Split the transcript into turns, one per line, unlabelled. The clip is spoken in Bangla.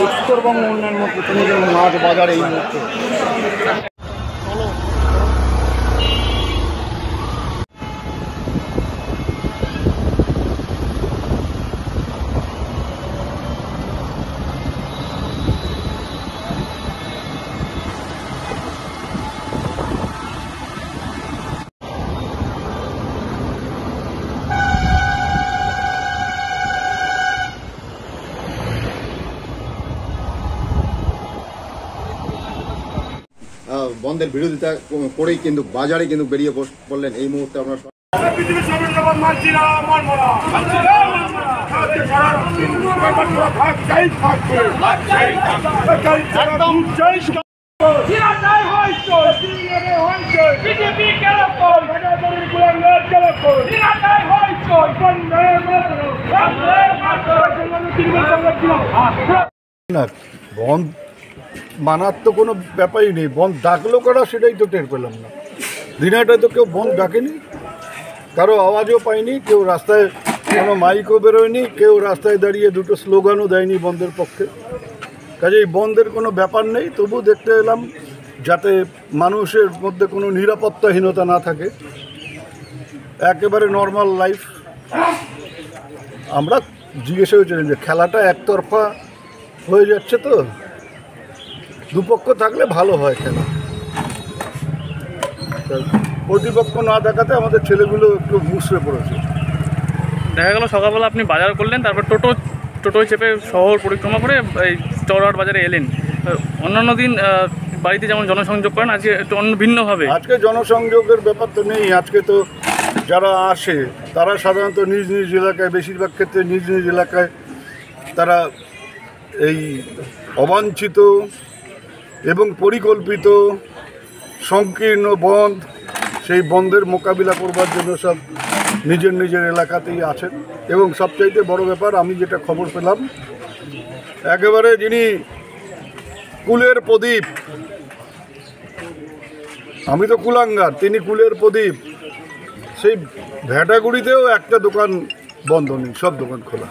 উত্তরবঙ্গ উন্নয়ন মন্ত্রী তিনি মাছ বাজারে এই মুহূর্তে বন্ধের বিরোধিতা করেই কিন্তু বাজারে কিন্তু বেরিয়ে পড়লেন এই মুহূর্তে আমরা বন্ধ মানার তো কোনো ব্যাপারই নেই, বন্ধ ডাকলো কারা সেটাই তো টের পেলাম না। দিনহাটায় তো কেউ বন্ধ ডাকেনি, কারো আওয়াজও পাইনি, কেউ রাস্তায় কোনো মাইকও বেরোয়নি, কেউ রাস্তায় দাঁড়িয়ে দুটো স্লোগানও দেয়নি বন্ধের পক্ষে। কাজে এই বন্ধের কোনো ব্যাপার নেই, তবু দেখতে এলাম যাতে মানুষের মধ্যে কোনো নিরাপত্তাহীনতা না থাকে, একেবারে নর্মাল লাইফ। আমরা জিজ্ঞেস হয়েছিলাম যে খেলাটা একতরফা হয়ে যাচ্ছে, তো দুপক্ষ থাকলে ভালো হয় খেলা, প্রতিপক্ষ না দেখাতে আমাদের ছেলেগুলো একটু মুসড়ে পড়েছে।
দেখা গেল সকালবেলা আপনি বাজার করলেন, তারপর টোটোয় চেপে শহর পরিক্রমা করে এই চৌরাহাট বাজারে এলেন। অন্যান্য দিন বাড়িতে যেমন জনসংযোগ করেন, আজকে একটু অন্য ভিন্নভাবে।
আজকে জনসংযোগের ব্যাপার তো নেই, আজকে তো যারা আসে তারা সাধারণত নিজ নিজ এলাকায়, বেশিরভাগ ক্ষেত্রে নিজ নিজ এলাকায় তারা এই অবাঞ্ছিত এবং পরিকল্পিত সংকীর্ণ বন্ধ, সেই বন্ধের মোকাবিলা করবার জন্য সব নিজের নিজের এলাকাতেই আছেন। এবং সবচাইতে বড় ব্যাপার, আমি যেটা খবর পেলাম, একেবারে যিনি কুলের প্রদীপ, আমি তো কুলাঙ্গার, তিনি কুলের প্রদীপ, সেই ভেটাগুড়িতেও একটা দোকান বন্ধ নেই, সব দোকান খোলা।